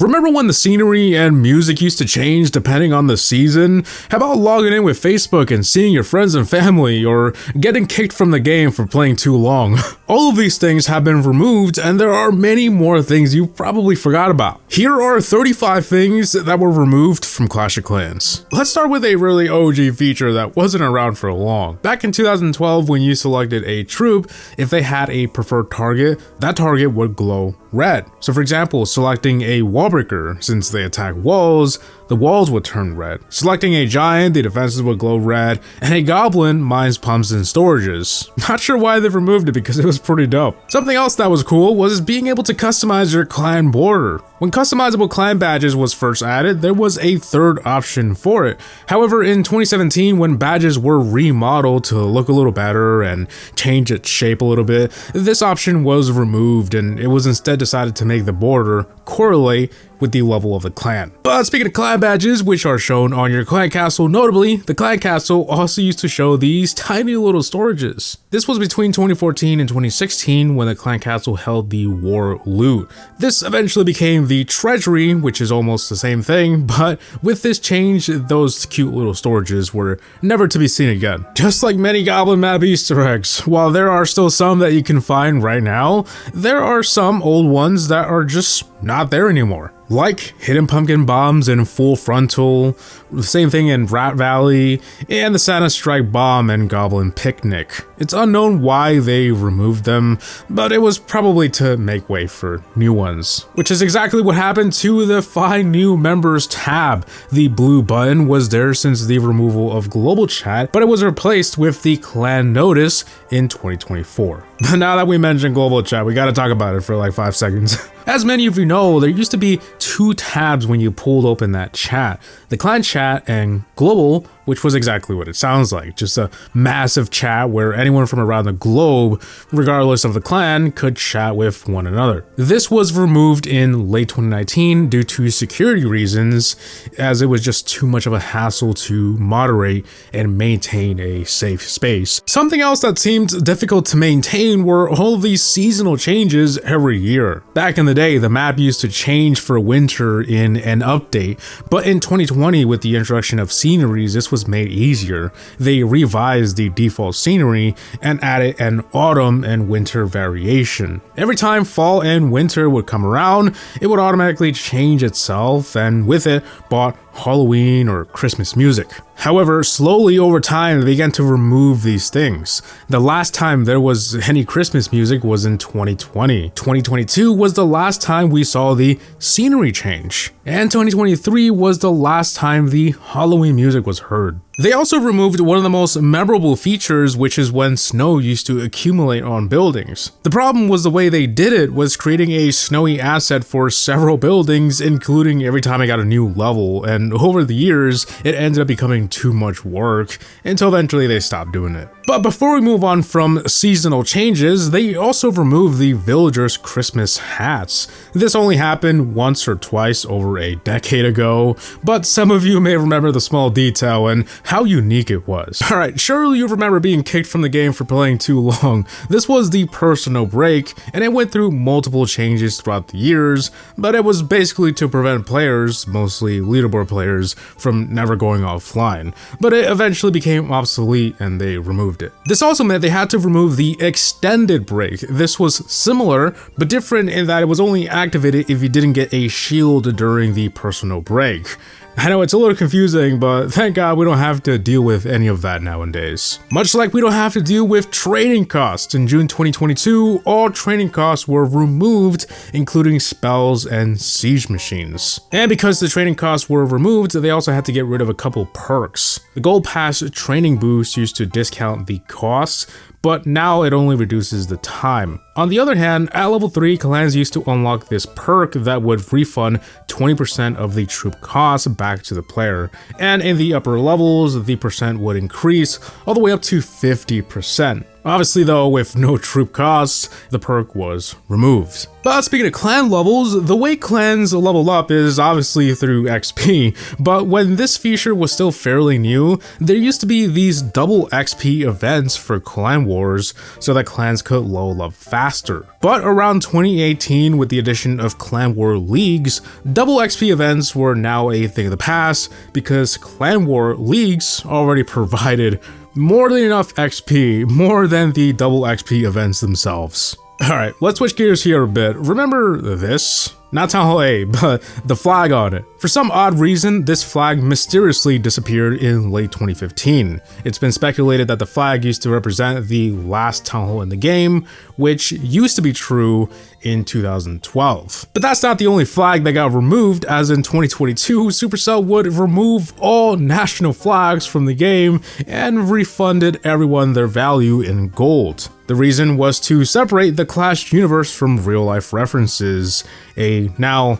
Remember when the scenery and music used to change depending on the season? How about logging in with Facebook and seeing your friends and family, or getting kicked from the game for playing too long? All of these things have been removed, and there are many more things you probably forgot about. Here are 35 things that were removed from Clash of Clans. Let's start with a really OG feature that wasn't around for long. Back in 2012, when you selected a troop, if they had a preferred target, that target would glow red. So for example, selecting a wall breaker, since they attack walls, the walls would turn red. Selecting a giant, the defenses would glow red, and a goblin mines pumps and storages. Not sure why they've removed it because it was pretty dope. Something else that was cool was being able to customize your clan border. When customizable clan badges was first added, there was a third option for it. However, in 2017, when badges were remodeled to look a little better and change its shape a little bit, this option was removed, and it was instead decided to make the border correlate with the level of the clan. But speaking of clan badges, which are shown on your clan castle, notably, the clan castle also used to show these tiny little storages. This was between 2014 and 2016 when the clan castle held the war loot. This eventually became the treasury, which is almost the same thing, but with this change, those cute little storages were never to be seen again. Just like many Goblin Map Easter eggs, while there are still some that you can find right now, there are some old ones that are just not there anymore. Like hidden pumpkin bombs in Full Frontal, the same thing in Rat Valley, and the Santa Strike bomb and Goblin Picnic. It's unknown why they removed them, but it was probably to make way for new ones. Which is exactly what happened to the Find New Members tab. The blue button was there since the removal of global chat, but it was replaced with the clan notice in 2024. But now that we mentioned global chat, we gotta talk about it for like 5 seconds. As many of you know, there used to be 2 tabs when you pulled open that chat. The clan chat and global, which was exactly what it sounds like. Just a massive chat where anyone from around the globe, regardless of the clan, could chat with one another. This was removed in late 2019 due to security reasons, as it was just too much of a hassle to moderate and maintain a safe space. Something else that seemed difficult to maintain were all of these seasonal changes every year. Back in the day, the map used to change for winter in an update, but in 2020, with the introduction of sceneries, this was made easier. They revised the default scenery and added an autumn and winter variation. Every time fall and winter would come around, it would automatically change itself, and with it brought Halloween or Christmas music. However, slowly over time, they began to remove these things. The last time there was any Christmas music was in 2020. 2022 was the last time we saw the scenery change. And 2023 was the last time the Halloween music was heard. They also removed one of the most memorable features, which is when snow used to accumulate on buildings. The problem was the way they did it was creating a snowy asset for several buildings, including every time I got a new level, and over the years, it ended up becoming too much work, until eventually they stopped doing it. But before we move on from seasonal changes, they also removed the villagers' Christmas hats. This only happened once or twice over a decade ago, but some of you may remember the small detail and how unique it was. Alright, surely you remember being kicked from the game for playing too long. This was the personal break, and it went through multiple changes throughout the years, but it was basically to prevent players, mostly leaderboard players, from never going offline. But it eventually became obsolete and they removed it. This also meant they had to remove the extended break. This was similar, but different in that it was only activated if you didn't get a shield during the personal break. I know it's a little confusing, but thank God we don't have to deal with any of that nowadays. Much like we don't have to deal with training costs. In June 2022, all training costs were removed, including spells and siege machines. And because the training costs were removed, they also had to get rid of a couple perks. The Gold Pass training boost used to discount the costs, but now it only reduces the time. On the other hand, at level 3, clans used to unlock this perk that would refund 20% of the troop cost back to the player, and in the upper levels, the percent would increase all the way up to 50%. Obviously though, with no troop costs, the perk was removed. But speaking of clan levels, the way clans level up is obviously through XP, but when this feature was still fairly new, there used to be these double XP events for clan wars so that clans could level up fast faster. But around 2018, with the addition of Clan War Leagues, double XP events were now a thing of the past because Clan War Leagues already provided more than enough XP, more than the double XP events themselves. Alright, let's switch gears here a bit. Remember this? Not Town Hall A, but the flag on it. For some odd reason, this flag mysteriously disappeared in late 2015. It's been speculated that the flag used to represent the last Town Hall in the game, which used to be true in 2012. But that's not the only flag that got removed, as in 2022, SuperCell would remove all national flags from the game and refunded everyone their value in gold. The reason was to separate the Clash universe from real-life references, a now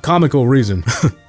comical reason.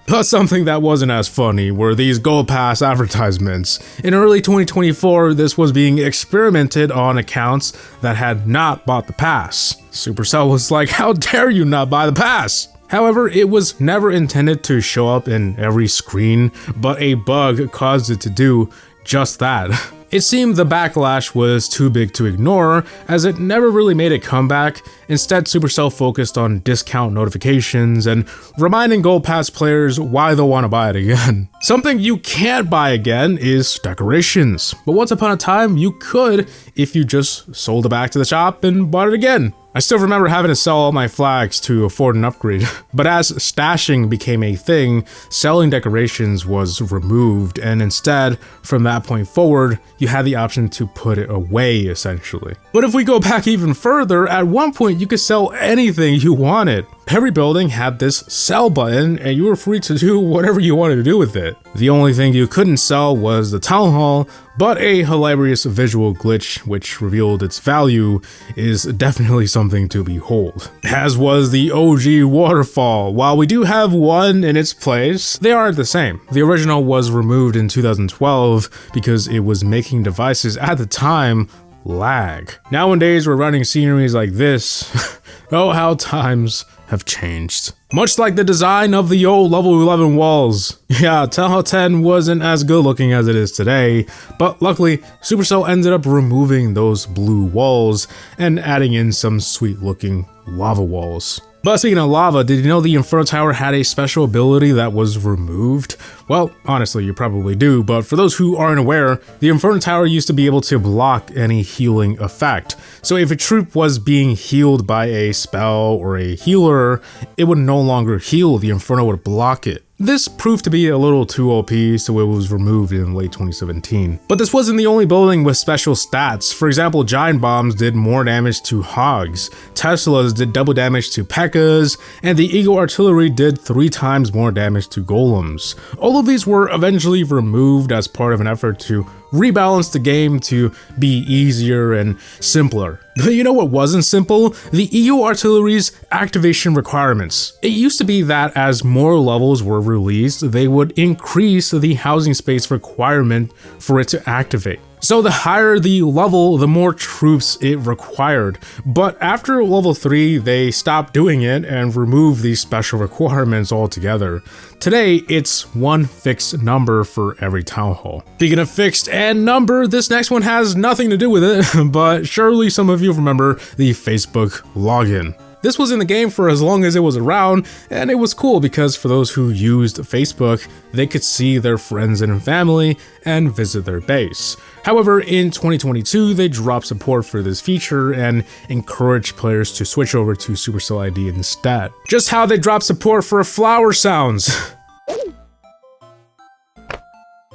But something that wasn't as funny were these Gold Pass advertisements. In early 2024, this was being experimented on accounts that had not bought the pass. SuperCell was like, how dare you not buy the pass? However, it was never intended to show up in every screen, but a bug caused it to do just that. It seemed the backlash was too big to ignore, as it never really made a comeback. Instead, SuperCell focused on discount notifications and reminding Gold Pass players why they'll want to buy it again. Something you can't buy again is decorations, but once upon a time you could if you just sold it back to the shop and bought it again. I still remember having to sell all my flags to afford an upgrade, but as stashing became a thing, selling decorations was removed, and instead, from that point forward, you had the option to put it away, essentially. But if we go back even further, at one point you could sell anything you wanted. Every building had this sell button, and you were free to do whatever you wanted to do with it. The only thing you couldn't sell was the town hall, but a hilarious visual glitch which revealed its value is definitely something to behold. As was the OG waterfall. While we do have one in its place, they aren't the same. The original was removed in 2012 because it was making devices at the time lag. Nowadays we're running sceneries like this. Oh, how times have changed. Much like the design of the old level 11 walls. Yeah, Town Hall 10 wasn't as good looking as it is today, but luckily SuperCell ended up removing those blue walls and adding in some sweet looking lava walls. But speaking of lava, did you know the Inferno Tower had a special ability that was removed? Well, honestly, you probably do, but for those who aren't aware, the Inferno Tower used to be able to block any healing effect. So if a troop was being healed by a spell or a healer, it would no longer heal, the Inferno would block it. This proved to be a little too OP, so it was removed in late 2017. But this wasn't the only building with special stats. For example, giant bombs did more damage to hogs, Teslas did double damage to P.E.K.K.A.s, and the Eagle Artillery did 3 times more damage to golems. All of these were eventually removed as part of an effort to rebalance the game to be easier and simpler. But you know what wasn't simple? The Eagle Artillery's activation requirements. It used to be that as more levels were released, they would increase the housing space requirement for it to activate. So the higher the level, the more troops it required. But after level 3, they stopped doing it and removed these special requirements altogether. Today, it's one fixed number for every town hall. Speaking of fixed and number, this next one has nothing to do with it, but surely some of you remember the Facebook login. This was in the game for as long as it was around, and it was cool because for those who used Facebook, they could see their friends and family and visit their base. However, in 2022, they dropped support for this feature and encouraged players to switch over to SuperCell ID instead. Just how they dropped support for flower sounds.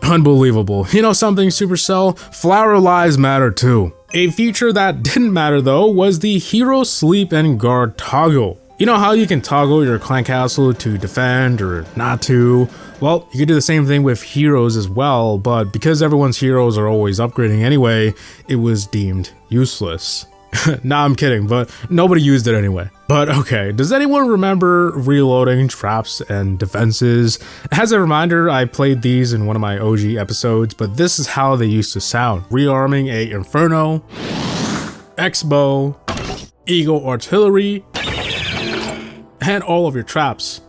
Unbelievable. You know something, SuperCell? Flower lives matter too. A feature that didn't matter though was the hero sleep and guard toggle. You know how you can toggle your clan castle to defend or not to? Well, you can do the same thing with heroes as well, but because everyone's heroes are always upgrading anyway, it was deemed useless. Nah, I'm kidding, but nobody used it anyway. But okay, does anyone remember reloading traps and defenses? As a reminder, I played these in one of my OG episodes, but this is how they used to sound. Rearming a Inferno, X-Bow, Eagle Artillery, and all of your traps.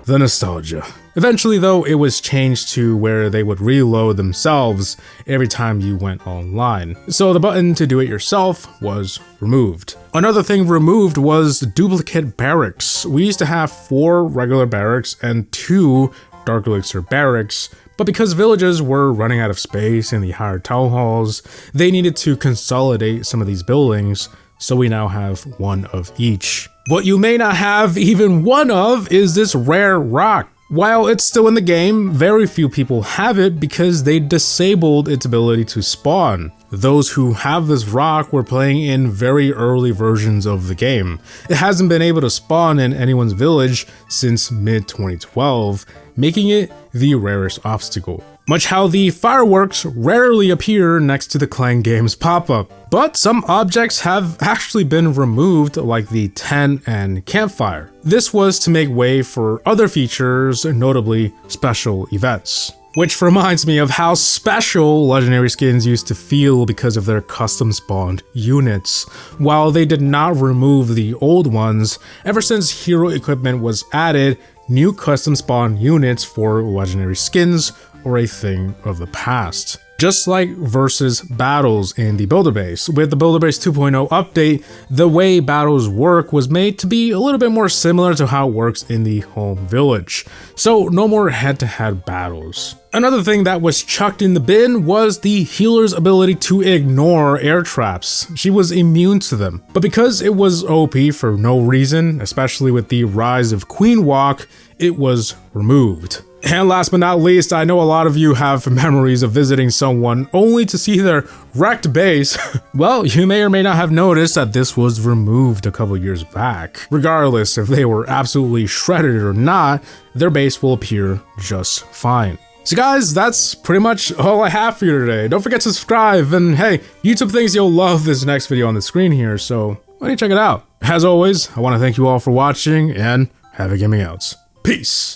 The nostalgia. Eventually though, it was changed to where they would reload themselves every time you went online. So the button to do it yourself was removed. Another thing removed was duplicate barracks. We used to have 4 regular barracks and 2 Dark Elixir barracks, but because villages were running out of space in the higher town halls, they needed to consolidate some of these buildings, so we now have 1 of each. What you may not have even 1 of is this rare rock. While it's still in the game, very few people have it because they disabled its ability to spawn. Those who have this rock were playing in very early versions of the game. It hasn't been able to spawn in anyone's village since mid-2012, making it the rarest obstacle. Much how the fireworks rarely appear next to the Clan Games pop-up. But some objects have actually been removed, like the tent and campfire. This was to make way for other features, notably special events. Which reminds me of how special legendary skins used to feel because of their custom spawned units. While they did not remove the old ones, ever since hero equipment was added, new custom spawn units for legendary skins are a thing of the past. Just like versus battles in the Builder Base. With the Builder Base 2.0 update, the way battles work was made to be a little bit more similar to how it works in the home village. So no more head-to-head battles. Another thing that was chucked in the bin was the healer's ability to ignore air traps. She was immune to them. But because it was OP for no reason, especially with the rise of Queen Walk, it was removed. And last but not least, I know a lot of you have memories of visiting someone only to see their wrecked base. Well, you may or may not have noticed that this was removed a couple years back. Regardless if they were absolutely shredded or not, their base will appear just fine. So guys, that's pretty much all I have for you today. Don't forget to subscribe, and hey, YouTube thinks you'll love this next video on the screen here, so why don't you check it out? As always, I want to thank you all for watching, and happy gaming outs. Peace!